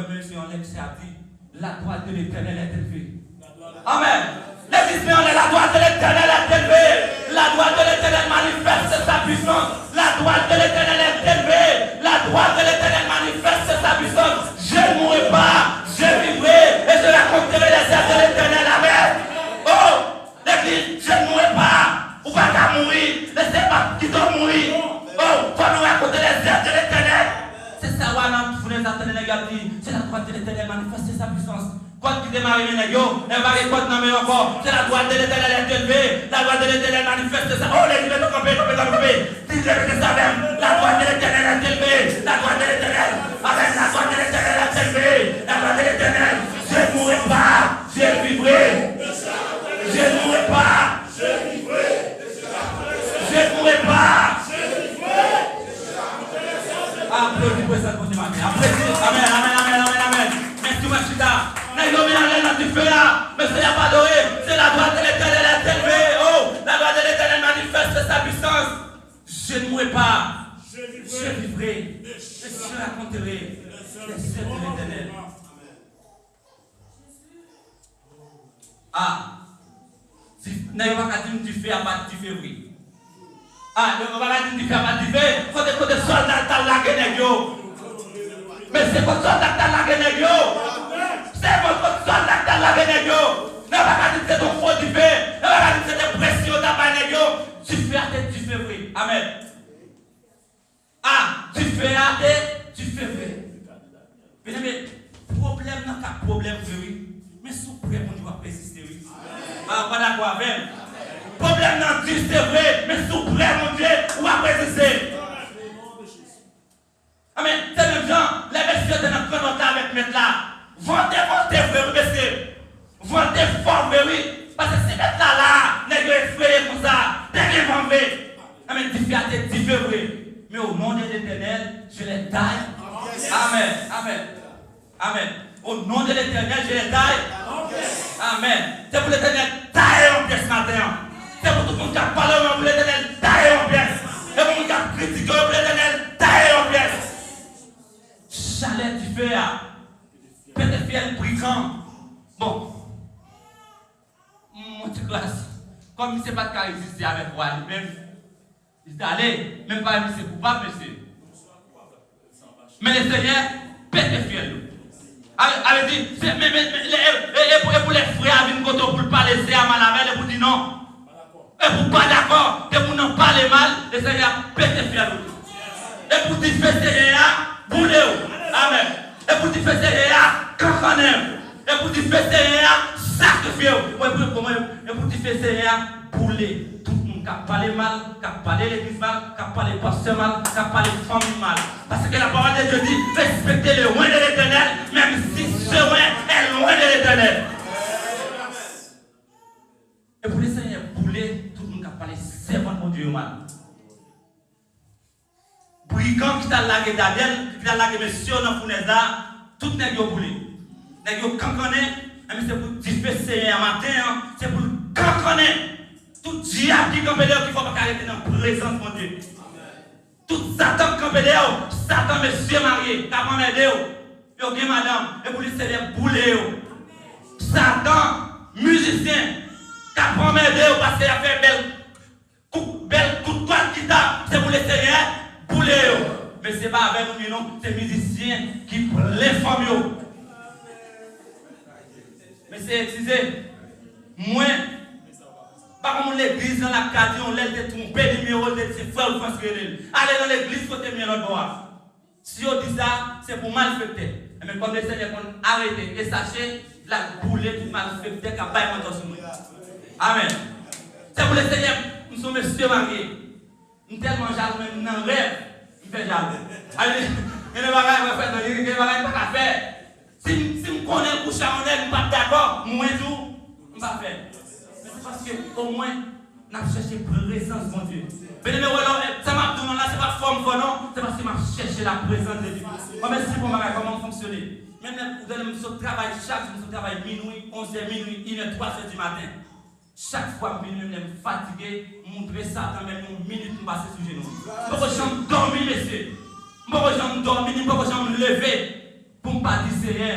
monsieur en excès a dit, la droite de l'Éternel est élevée. Amen. L'église mais on est la droite de l'Éternel est élevée. La droite de l'Éternel manifeste sa puissance. La droite de l'Éternel est élevée. La droite de l'Éternel manifeste sa puissance. Je ne mourrai pas, je vivrai et je raconterai les œuvres de l'Éternel. Amen. Oh, l'église, je ne mourrai pas. Ou pas qu'à mourir. Laissez pas qui doit mourir. Oh, faut nous raconter les œuvres de l'Éternel. C'est ça, vous les attendez, les gars, c'est la droite de l'Éternel manifeste sa puissance. Quand qui démarre les négos, elle va récolter dans le encore. C'est la droite de l'Éternel est élevée. La droite de l'Éternel manifeste ça. Oh, les gens sont campés. Dis-le ça même. La droite de l'Éternel est élevée. La droite de l'Éternel. Avec la droite de l'Éternel est élevée. La droite de l'Éternel. Je ne mourrai pas. Je vivrai. Je ne mourrai pas. Je vivrai. Je ne mourrai pas. Applaudis pour ça, pour ce matin. Applaudis. Amen, amen, amen, amen, amen. Merci, Machida. Mais ce n'est pas adoré. C'est la droite de l'Éternel est élevée. Oh, la droite de l'Éternel manifeste sa puissance. Je ne mourrai pas. Je vivrai. Et je raconterai les œuvres de l'Éternel. Ah, n'ayez pas qu'à dire du feu à partir du février. Ah, ne va pas dire du feu à partir du février. Il faut que des soldats dans la guerre. Mais c'est votre soldat dans la guerre. C'est votre soldat dans la guerre. Ne va pas dire que c'est ton faux du feu. Ne va pas dire que c'est des pressions dans la guerre. Tu fais à tête du février. Amen. Ah, tu fais à tête du février. Mais problème n'a pas problème, oui. Mais sous prêt, on doit persister, oui. Ah, voilà quoi, avec. Problème n'a dit, c'est vrai, mais sous prêt, mon Dieu, on va persister. Amen. C'est même gens, les messieurs de notre connoté avec mettre là. Ventez, frère, monsieur. Ventez fort, oui. Parce que si mettre là, n'est-ce pas effrayé comme ça, t'es bien vendu. Amen. Dis vrai. Mais au nom de l'Éternel, je les taille. Amen. Amen. Amen. Au nom de l'Éternel, je les taille. Amen. C'est pour l'Éternel, taille en pièces ce matin. C'est pour tout le monde qui a parlé pour l'Éternel, taille en pièces. C'est pour tout le monde qui a critiqué pour l'Éternel, taille en pièces. Chalet du feu, pédophile brigand. Bon. Mon petit classe, comme il ne sait pas de cas exister avec moi lui-même, il dit allez, même pas c'est coupable, monsieur. Mais le Seigneur, pédophile. Elle dit, et pour les frères, ils viennent pour parler, c'est à Malavel, et pour dire non. Et pour pas d'accord, et pour n'en parler mal, le Seigneur, pédophile. Et pour dire, fais Seigneur, boulez. Amen. Et pour dire, fais Seigneur, cancanem. Et pour dire, fais Seigneur, sacrifiez. Et pour dire, fais Seigneur, boulez. Tout le monde qui a parlé mal, qui a parlé l'église mal, qui a parlé pasteur mal, qui a parlé famille mal. Parce que la parole de Dieu dit, respectez le loin de l'Éternel, même si ce loin est loin de l'Éternel. Et pour les Seigneurs, boulez, tout le monde qui a parlé, c'est mon Dieu mal. Brigand qui t'a lagué Daniel, qui t'a lagué monsieur dans Founeza, tout n'est pas boulé. N'est pas canconné, mais c'est pour diffuser un matin, c'est pour canconner. Tout diable qui campe là, qui ne faut pas arrêter dans la présence de mon Dieu. Tout Satan qui campe là, Satan monsieur marié, qui a pas m'aider, yo bien madame, et pour lui c'est des boulets. Satan, musicien, qui a pas m'aider parce qu'il a fait belle coup de poing qui tape, c'est pour les seigneurs. Mais ce n'est pas avec nous, non, c'est musiciens qui prennent les femmes. Mais c'est excusé. Moi, par contre, l'église dans la carte, on l'a trompé le numéro de ses frères ou frères. Allez dans l'église, il faut terminer notre bois. Si on dit ça, c'est pour malfecter. Mais comme les Seigneurs ont arrêté et sachez, la boulette pour malfecter qui a pas été sur nous. Amen. C'est pour les Seigneurs, nous sommes messieurs mariés. Nous tellement jaloux, même dans le rêve, il fait jaloux. Allez, il ne va pas faire. Si je connais le coucher en elle, je ne suis pas d'accord, moi tout, je ne vais pas faire. Mais c'est parce qu'au moins, nous avons cherché la présence de mon Dieu. Mais ça m'a dit, là, ce n'est pas forme, non, c'est parce que je cherché la présence de Dieu. Merci pour comment fonctionner. Même vous allez me travailler chaque jour, je travaille minuit, 11h, minuit, 1h, 3h du matin. Chaque fois que je suis fatigué, montrer ça quand même une minute pour passer sur genoux. Je ne peux pas dormir, monsieur. Je ne peux pas dormir, je ne peux pas me lever. pour ne pas dire c'est rien.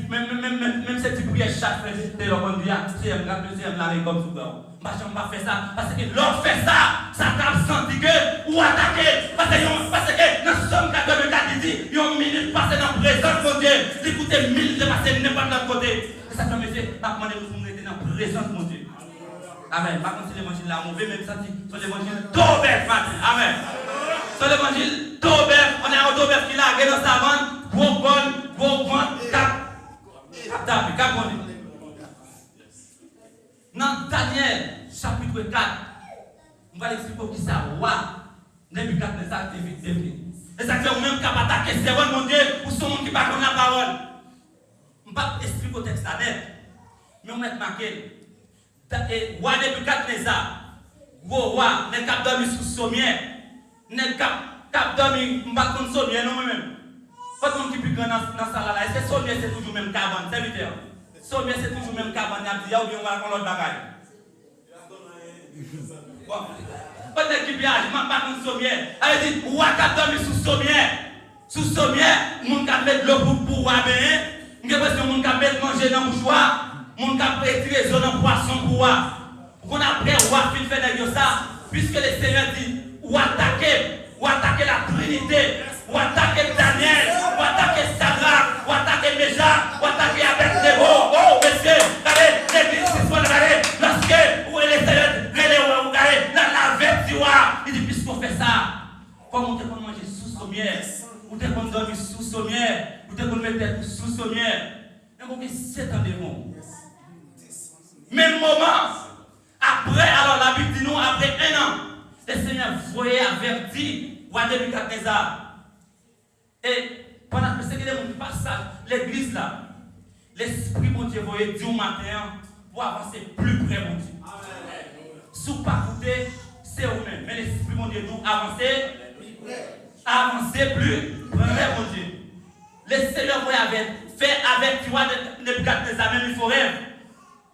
Même ces petits prières chaque fois, c'est leur bon dia, c'est un grand deuxième là, comme tout le monde. Je ne vais pas faire ça, parce que l'autre fait ça, ça t'a senti que, ou attaquer, parce que nous sommes 84 dit, il y a une minute passée dans la présence de Dieu, écoutez, 1000 de passer n'importe quel côté. C'est ça que je me pas demander nous rester dans la présence de Dieu. Amen. Par contre, si l'évangile là, mauvais, même ça, c'est l'évangile d'Aubert, Amen. C'est l'évangile d'Aubert, on est à Aubert qui l'a, dans sa vente, bon, cap, dans Daniel, chapitre 4, on va l'expliquer qui ça, Nebuchadnezzar est victime. Et ça fait même qu'à attaquer, c'est bon, mon Dieu, ou son monde qui ne parle pas la parole. Je ne vais pas expliquer au texte là, mais on va marqué. Roi Nebuchadnezzar, roi, n'est pas dormi sous sommier, n'est pas dormi, je ne vais pas contre sommier, non, même. Pas de monde qui est plus grand dans ce salle là. Est-ce que sommier c'est toujours même cabane, serviteur? Sommier c'est toujours même cabane, il y a ou bien on va prendre l'autre bagaille. Bon. Pas d'équipage, je ne vais pas contre sommier. Elle dit, roi qui a dormi sous sommier. Sous sommier, mon qui met de l'eau pour boire bien. Je pense que mon qui met manger dans le mouchoir. Mon qui met trésor dans le poisson pour boire. Qu'on après, roi fin fait de ça, puisque le Seigneur dit, ou attaquer la Trinité, ou attaquer Daniel, ou attaquer Sadrach, ou attaquer Méja, ou attaquer Abednego. Oh, monsieur, regardez, l'église qui se voit, regardez, lorsque, où est le Seigneur, regardez, dans la vertu, il dit, puisqu'on fait ça, comme on te peut manger sous sommier, ou te peut dormir sous sommier, ou te peut mettre sous sommier, et vous avez 7 ans de monde. Même moment, après, alors la Bible dit nous, après 1 an, le Seigneur voyait averti, roi Nebuchadnezzar. Et pendant que c'est que les gens qui passent l'église là, l'Esprit mon Dieu voyait du matin pour avancer plus près mon Dieu. Si vous ne pas écouter, c'est vous-même. Mais l'Esprit mon Dieu nous avancer plus près mon Dieu. Le Seigneur voyait faire avec roi Nebuchadnezzar, même il faut rêve.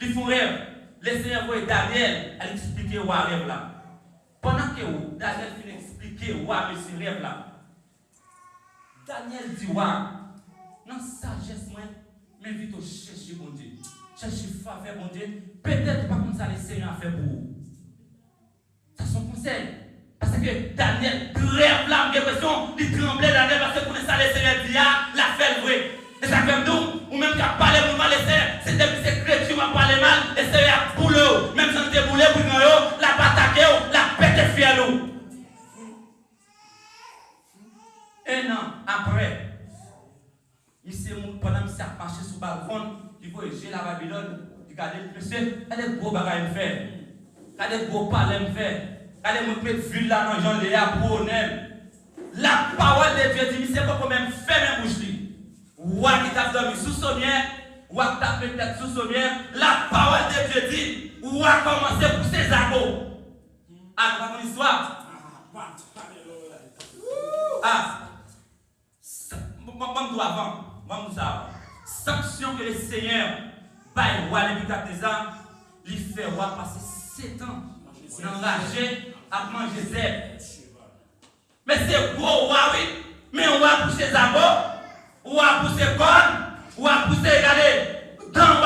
Il faut rêve. Le Seigneur voyait Daniel à expliquer roi rêve là. Pendant que Daniel finit d'expliquer roi ce rêve là, Daniel dit, non, sagesse, moi, m'invite au chercher mon Dieu. Chercher faveur, mon Dieu. Peut-être pas comme ça, le Seigneur a fait pour vous. Ça, son conseil. Parce que Daniel, rêve là, j'ai l'impression, il tremblait Daniel parce que pour ça, le Seigneur dit, la fait vrai. Et ça fait nous, ou même qu'à parler pour mal, le Seigneur, c'est depuis ces chrétiens qui parlé mal, le Seigneur a boulé, même si on était boulé pour nous, la bataille, la pète fière nous. 1 an après, pendant que ça a marché sur le balcon, il faut j'ai la Babylone, il a dit, monsieur, elle est gros bagaille me faire, elle est gros palais me faire, elle est montré de ville là dans Jean Léa pour honneur. La parole de Dieu dit, c'est pas quand même faire mes bouches. Roi qui t'a dormi sous sommier, roi qui t'a fait tête sous sommier, la parole de Dieu dit, roi commencer pour ses agos. Ah, tu vas mon histoire? Ah. Sanction que le Seigneur baille roi Nebuchadnezzar, lui fait roi passer 7 ans enragé à manger zèbre. Mais c'est gros roi, oui. Mais on va pour ses abos, on va pour ses cornes, on va pour ses regardez. Dans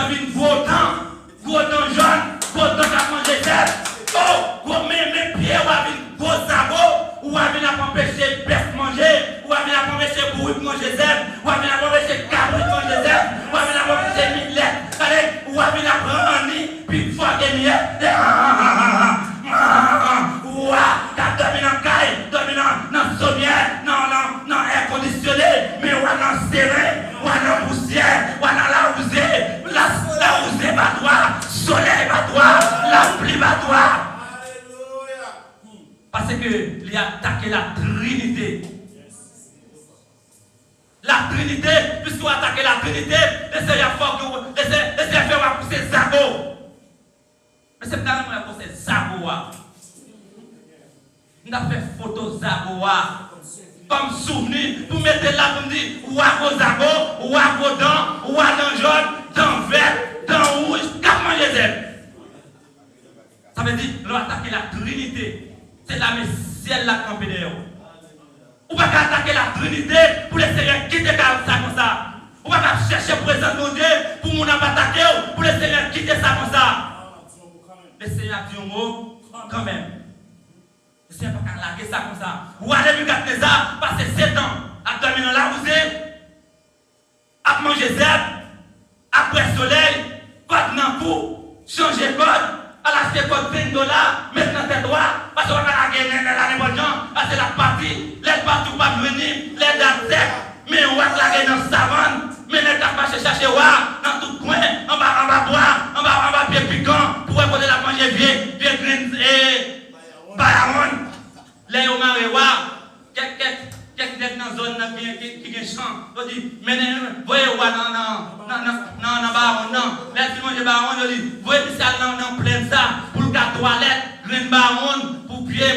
le une gros dent jaune, gros dent à manger zèbre. Oh, gros mes pieds, on va venir gros abos. Ou à venir empêcher bœuf manger, ou à venir empêcher bourri manger zèbre, ou à venir empêcher cabri manger zèbre, ou à venir empêcher millet, ou à venir prendre un nid, puis fois des miettes, ou à dormir dans la caille, dormir dans le sommier, non, air conditionné, mais ou à dans serré, ou à dans poussière, ou à dans la rosée batoir, soleil batoir, la pluie batoir. Parce qu'il a attaqué la Trinité. La Trinité, puisqu'il a attaqué la Trinité, laissez-le faire pousser Zago. Mais c'est pas vraiment pour ces Zago. On a fait photo Zago. Comme souvenir, pour mettre là pour me dire, ou à Zago, ou à dents, ou à dents jaunes, dents vertes, dents rouges, qu'à manger zèbre. Ça veut dire, l'on a attaqué la Trinité. C'est la mais ciel la campé de Ou pas attaquer la Trinité pour les Seigneurs quitter ça comme ça. Ou pas chercher présent de Dieu pour mon attaquer pour les Seigneurs quitter ça comme ça. Le Seigneur dit un mot quand même. Le Seigneur pas larguer ça comme ça. Ou allez lui garder ça, passer 7 ans à dormir dans la rosée, à manger zèbre, après le soleil, code dans le cou, changer code. À l'acheter code $20, mettre dans tes droits, parce qu'on va la gagner dans la bonne gens, parce que la partie, les partout pas venir, les dates secs, mais on va la gagner dans la savane, mais les dates pas chercher dans tout coin, on va boire, on va pied piquant, pour écouter la manger vieux graines et bayaron, les omarewa, quelques dans la zone qui est champ, on dit, mais voyez, non, baron, non, les manger baron, on dit, voyez, ça dans plein ça, pour le cas toilette, grain baron, pour pied,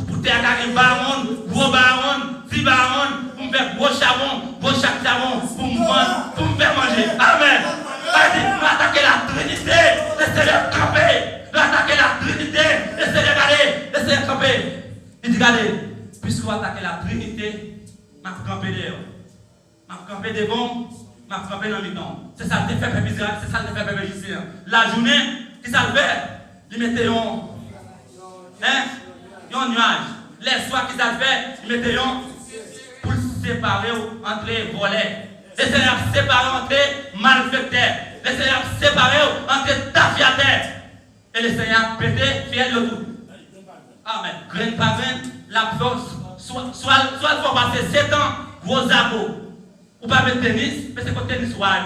pour terre, baron, gros baron, 10 baron, pour me faire gros savon, pour chaque savon, pour me faire manger. Amen. Allez, attaquer la Trinité, laissez-les camper. Attaquer la Trinité, laissez-les camper. Il dit, regardez, puisque vous attaquez la Trinité, je vais camper dehors. Je vais camper des bombes, je vais camper dans le temps. C'est ça le fait peuple Israël, c'est ça le fait peuple Israël. La journée, qui ça le fait? Ils mettaient un nuage. Les soirs qui ça le fait, ils mettaient pour séparer entre les volets. Les Seigneurs séparés entre les malfaiteurs. Les Seigneurs séparés entre tafiateurs. Et les Seigneurs pétaient, fiers de tout. Amen. Graine par graine, la force, soit il faut passer 7 ans, gros abos. Ou pas mettre tennis, mais c'est comme tennis royal.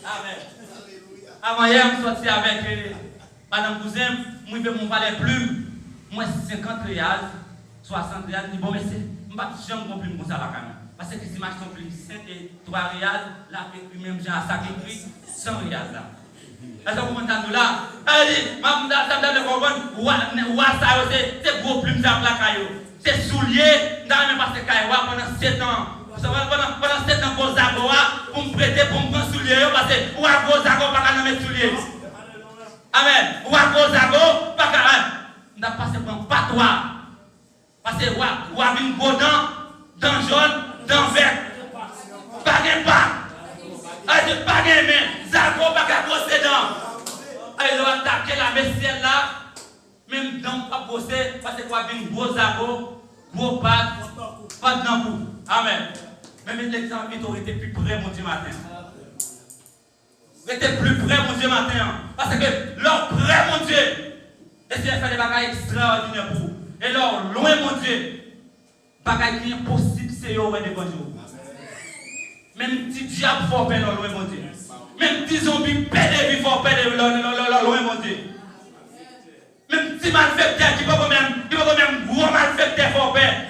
Amen. Avant hier, je suis sorti avec Madame Cousin, je vais mon valet plume, moi 50 réals, 60 réals, je dis bon, mais c'est, je ne vais pas jamais plume comme ça la caméra. Parce que si je sont plus 5 et 3 réals, là, même j'ai un sac écrit, 100 réals là. Est-ce que vous m'entendez là? Elle dit, ça me donne comprendre, c'est gros plume ça la caillou. C'est soulier, dans même passé caillou pendant 7 ans. Pendant 7 ans, gros zagoa, pour me prêter, pour me prendre soulier, parce que ou un gros zago, pas qu'à mettre soulier. Amen. Ou un gros zago, pas qu'à. On a passé pour un patois. Parce que ou a une gros dent jaune, dent vert. Pas de pas. Elle pas de main. Zago, pas qu'à brosser dents. Elle doit attaquer la messielle là. Même dents pas brosser, parce que quoi, une gros zago, gros pâte, pas de dents. Amen. Même l'exemple, il aurait été plus près, mon Dieu, matin. Il était plus près, mon Dieu, matin. Parce que leur près, mon Dieu, et c'est fait des bagages extraordinaires pour vous. Et leur loin, mon Dieu, bagages qui est impossible, c'est eux, des bons jours. Même petit diable, faut perdre leur loin, mon Dieu. Même petit zombie, perdre vie, faut perdre leur loin, mon Dieu. Même petit malfaiteur, qui peut même gros malfaiteur, faut perdre.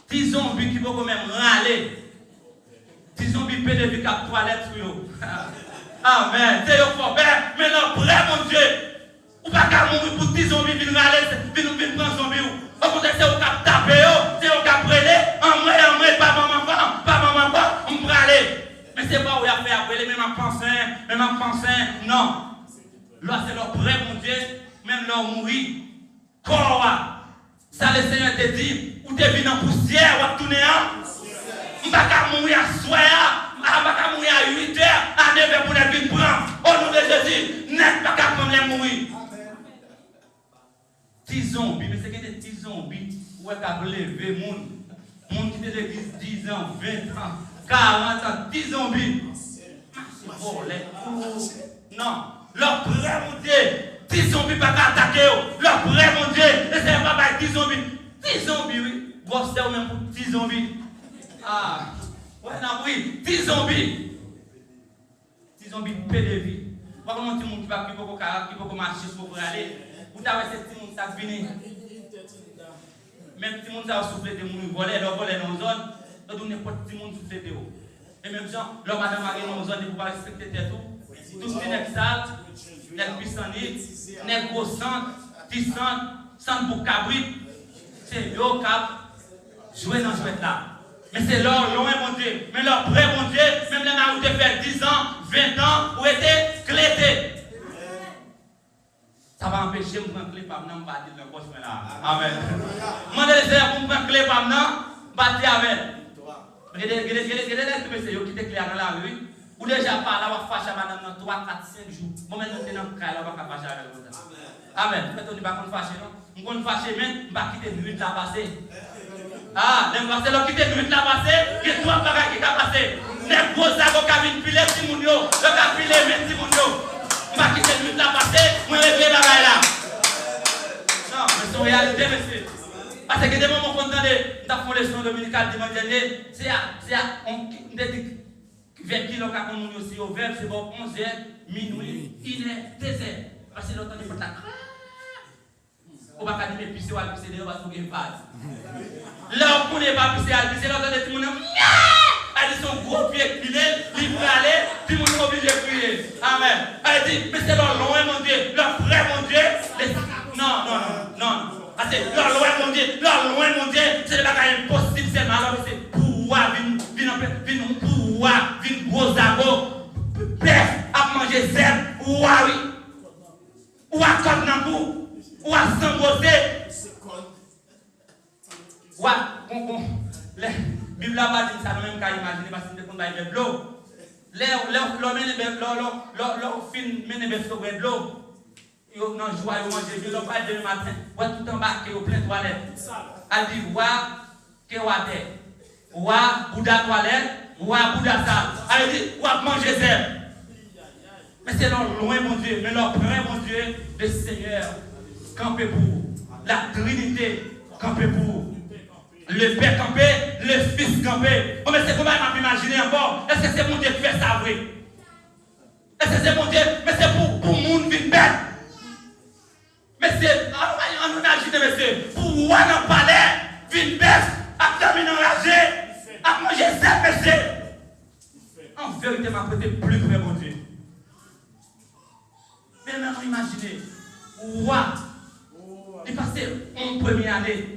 Des zombies qui peuvent même râler. Des zombies pédéviques à toilette sur eux. Amen. C'est eux qui font peur. Mais non, vrai, mon Dieu. Ou pas qu'à mourir pour des zombies qui râler, viennent prendre zombie. Au contraire, c'est eux qui taper, c'est eux qui prêler. En moi, pas maman, on me râler. Mais c'est pas où il y a fait appeler, même en pensant, non. Là, c'est leur vrai, mon Dieu. Même leur mourir. Quoi? Ça, le Seigneur te dit, ou te venu en poussière, ou à tourner en. Je ne vais pas mourir à soir, je ne vais pas mourir à 8 h, à 9 h pour les vite prendre. Au nom de Jésus, n'est pas capable de mourir. Petits zombies, mais c'est que des petits zombies, où est-ce qu'on lever, monde qui te l'église 10 ans, 20 ans, 40 ans, 10 zombies. Non, leur prêt, mon Dieu. 10 zombies pas attaquer, leur prêt, mon Dieu, et c'est pas par 10 zombies. 10 zombies, oui. Grosse terre même pour 10 zombies. Ah, ouais, non, oui, 10 zombies. 10 zombies pédéviques. Pas comme un petit monde qui va marcher pour aller. Vous avez ce petit monde qui vient. Même petit monde qui a soufflé de moun, voler dans la zone, donc n'importe petit monde soufflé de haut. Et même gens, leur madame a dans la zone, vous ne pouvez pas respecter tout. Tout ce qui est sale. Les puissants, les gros centres, 10 centres, centres pour cabrit, c'est eux qui jouent dans ce jouet là. Mais c'est leur loin, mon Dieu. Mais leur prêt, mon Dieu, même les gens qui fait 10 ans, 20 ans, où étaient clétés. Ça va empêcher de me prendre clé par maintenant, je vais dire le poche là. Amen. Je vais dire pour me prendre clé par maintenant, je vais dire Amen. Regardez, monsieur, qui était clair dans la rue, ou déjà par là, on va fâcher madame dans 3, 4, 5 jours. Moi, maintenant, je suis dans le cas, on va fâcher avec vous. Amen. Peut-être on ne va pas fâcher, non? On va fâcher, mais on va quitter une nuit là passer. Ah, les passer, on quitte une nuit là passer, il y a 3 bagages qui ont passé. Les gros agos qui viennent filer Timounio, le cas filer même Timounio. On va quitter le but là passer, on va régler la baille là. Non, mais c'est une réalité, monsieur. Parce que des moments qu'on entend dans la leçon dominicale dimanche dernier, c'est on dit 20 kilos qu'on nous aussi au verbe, c'est bon 11h, minuit, 1h, 2h. Parce que l'autre on est pas on va pas dire mais pisser ou aller pisser, on va se faire une phase. Là on n'est pas pisser, aller pisser, l'autre on est tout le monde. Elle dit son gros pied pilé, il peut aller, tout le monde est obligé de prier. Amen. Elle dit, mais c'est leur loin, mon Dieu, leur vrai, mon Dieu. Non. Parce que leur loin, mon Dieu, c'est le bagage impossible, c'est malheur, c'est pouvoir, pouvoir, gros ago, bref, à manger zèbre, ou à côte dans le cou, ou à s'embrosser. La Bible n'a pas dit ça, nous même qu'à imaginer parce que nous avons de l'eau. L'eau fin mène sur de l'eau. Ils ont joie, ils mangent, ils n'ont pas de matin. Ils ont tout embarqué au plein toilette. Elle dit, ouah, kéwate. Ouah, Bouddha toilette. Ouah, Bouddha sale. Elle dit, ouah, manger zèbre. Mais c'est leur loin, mon Dieu. Mais leur vrai, mon Dieu, le Seigneur, campé pour vous. La Trinité, campé pour vous. Le Père campé, le Fils campé. Oh, mais c'est comment on peut imaginer encore? Est-ce que c'est mon Dieu qui fait ça, vrai? Est-ce que c'est mon Dieu? Mais c'est pour le monde qui bête. Mais c'est, on imagine, monsieur, pour moi dans le palais, vin bête, à terminer enragé, à manger ça, monsieur. En vérité, m'a prêté plus près, mon Dieu. Mais maintenant, imaginez, roi, il passait en première année.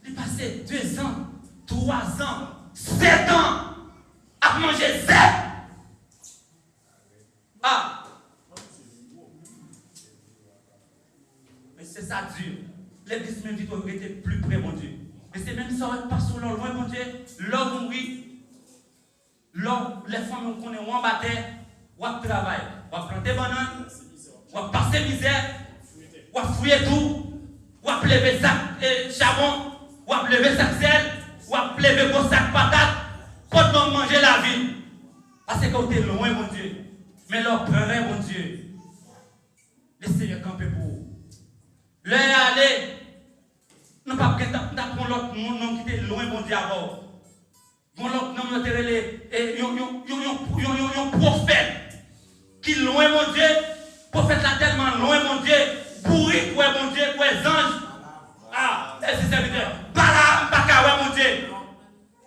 Il passait 2 ans, 3 ans, 7 ans à manger 7. Ah! Mais c'est ça Dieu. L'église même dit qu'on était plus près, mon Dieu. Mais c'est même ça, pas sur l'eau loin, mon Dieu. L'homme, oui. L'homme, les femmes qu'on est en bataille, on travaille. On planter bananes, on passer misère, on fouiller tout, on lever sac et charbon. Ou à lever sac sel, ou à lever vos sacs patates, quand on manger la vie. Parce que vous êtes loin, mon Dieu. Mais leur prendrait, mon Dieu. Le Seigneur camper pour vous. Leur aller, nous ne pouvons pas prendre l'autre nom qui était loin, mon Dieu, avant. Bon, l'autre nom, nous avons un prophète qui est loin, mon Dieu. Prophète là tellement loin, mon Dieu. Pourri, ouais, mon Dieu, ouais, ange. Ah, c'est serviteur. Balaam, Bakawa, mon Dieu.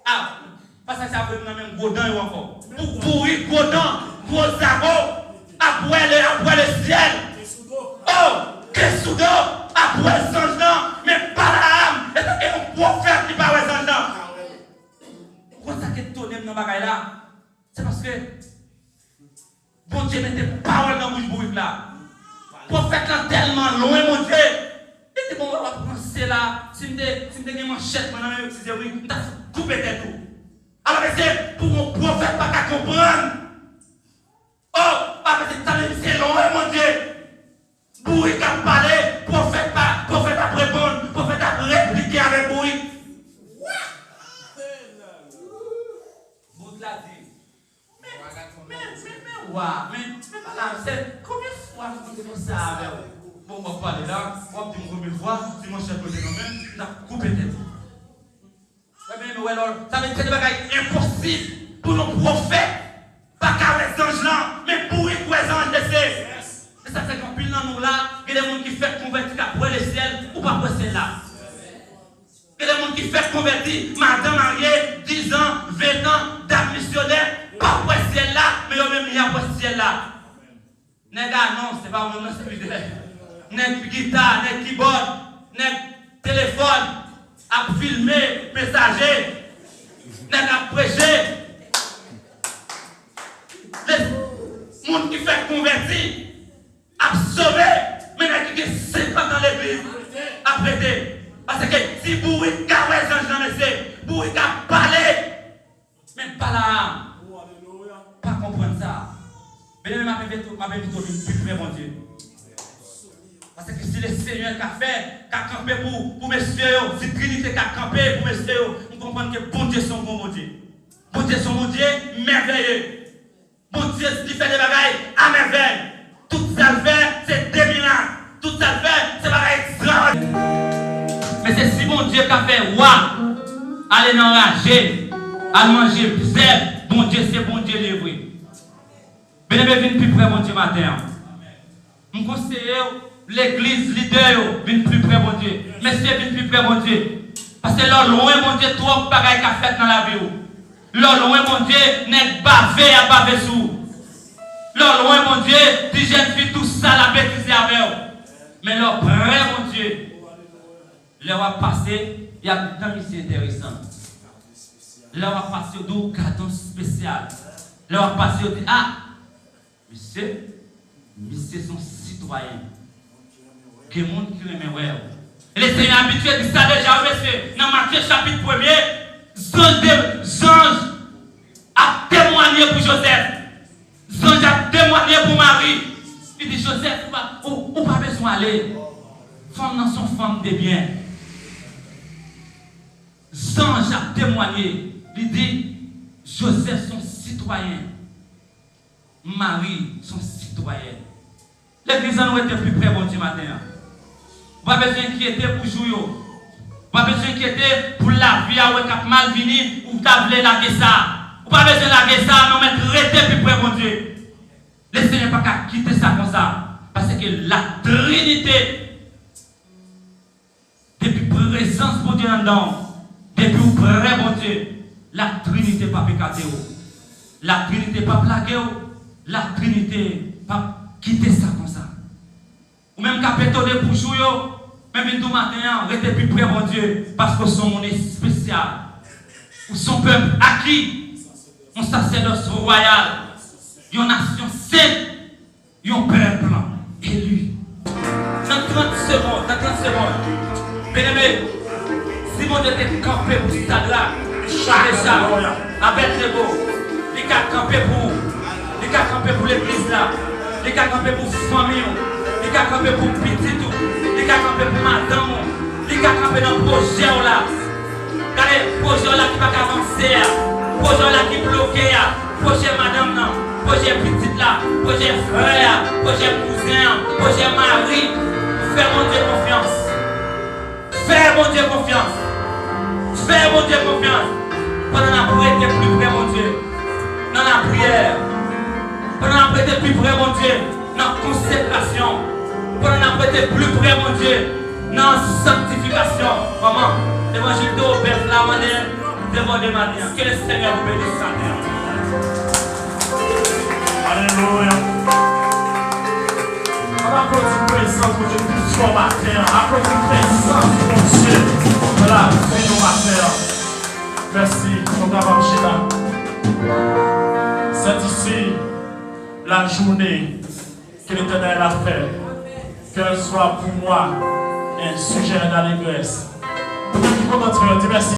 Ah, parce que ça veut même gros dents encore. Pour pourrir, gros dents, gros sabots, après le ciel. Oh, qu'est-ce que après le sang, mais Balaam, est-ce un prophète qui parle de sang? Pourquoi ça qui est tourné dans le bagage là? C'est parce que bon Dieu mettait parole dans la bouche là. Prophète là tellement loin, mon Dieu. Et c'est bon, on va penser là, si je me une manchette, je me dis oui, je vais couper des tout. Alors, c'est pour mon prophète pas qu'à comprendre. Oh, c'est long, mon Dieu. Boui qu'à parler, prophète à répondre, prophète à répliquer avec Boui. Vous l'a dit. Mais, madame, c'est combien de fois vous dites ça avec vous? Bon, on va parler là, on va dire combien de fois, si mon chef côté nous-mêmes, on a coupé tête. Ça veut dire que c'est des bagages impossibles pour nos prophètes, pas qu'à les anges là, mais pour les anges de ces. Et ça fait qu'en pile dans nous là, il y a des gens qui font convertir pour le ciel ou pas pour le ciel là. Il y a des gens qui font convertir, madame mariée, 10 ans, 20 ans, dame missionnaire, pas pour le ciel là, mais eux-mêmes il y a pour le ciel là. Nègre, non, c'est pas mon nom, c'est plus nègre guitare, nègre keyboard, nègre téléphone, à filmer, messager, nègre à prêcher. Les gens qui fait convertir, à sauver, mais nègre qui Mais Balaam, pas comprendre ça. Mais ma vie plus près, mon Dieu. Parce que si le Seigneur a fait, a campé pour messieurs, si Trinité a campé pour messieurs, on comprend que bon Dieu son bon Dieu. Bon Dieu son bon Dieu, merveilleux. Bon Dieu, il fait des bagailles à merveille. Tout ça le fait, c'est 2000 ans. Tout ça le fait, c'est bagaille extraordinaire. Mais c'est si bon Dieu qui a fait, waouh, allez enrager, à manger, zèbre, bon Dieu, c'est bon Dieu le vrai. Bien-aimé, viens plus près, mon Dieu, matin. Je conseille l'église, leader, viens plus près, mon Dieu. Messieurs, viens plus près, mon Dieu. Parce que là, loin, mon Dieu, trop de bagailles qu'a fait dans la vie. Là, loin, mon Dieu, n'est bavé à baver sous. Là, loin, mon Dieu, des jeunes filles, tout ça, la bêtise avec eux. Mais là, près, mon Dieu, là, on va passer, il y a un temps ici intéressant. Là, on va passer au carton spécial. Là, on va passer au ah, monsieur sont citoyens. Que le monde qui aime, ouais. Les Seigneurs habitués disent ça déjà, monsieur. Dans Matthieu chapitre 1er, Jean a témoigné pour Joseph. Jean a témoigné pour Marie. Il dit Joseph, ou pas besoin d'aller. Femme dans son femme de bien. Jean a témoigné. Il dit Joseph son citoyen. Marie son citoyen. L'église nous était plus près, bon Dieu, matin. Pas besoin d'inquiéter pour jouer. Pas besoin d'inquiéter pour la vie où elle mal venu ou t'avler la ça. Pas besoin de la ça, mais on met rester plus près, mon Dieu. Le Seigneur n'a pas qu'à quitter ça comme ça. Parce que la Trinité, depuis présence, mon Dieu, dedans, depuis près, mon Dieu, la Trinité pas pécaté. La Trinité pas plagué. La Trinité pas quitter ça comme ça. Ou même qu'à pétonner pour jouer, même tout matin, restez plus près, mon Dieu, parce que son monde est spécial. Ou son peuple acquis, un sacerdoce royal, une nation sainte, un peuple élu. Dans 30 secondes, bien-aimé, si mon Dieu était campé pour ce stade-là, avec les beaux, il a campé pour, il a campé pour l'église là, il a campé pour la famille. Il a campé pour petit tout, il a campé pour madame, il a campé dans le projet là. Regardez, le projet là qui va avancer, le projet là qui bloque, le projet madame, le projet petit là, le projet frère, le projet cousin, le projet mari. Fais mon Dieu confiance. Fais mon Dieu confiance. Fais mon Dieu confiance. Pendant la prière, plus près, mon Dieu. Dans la prière. Pendant la prière, plus près, mon Dieu. Dans la consécration. Pendant la prêter plus près, mon Dieu, dans la sanctification. Maman, l'évangile de Robert, la manière, devant des manières. Que le Seigneur vous bénisse sa terre. Alléluia. On applaudit présence pour Dieu tout ce matin. Applaudis présence pour Dieu. Voilà, c'est nos matin. Merci, mon camarade Gina. C'est ici la journée que l'Éternel a fait. Qu'elle soit pour moi un sujet d'allégresse. Pour qui peut entrer, dis merci.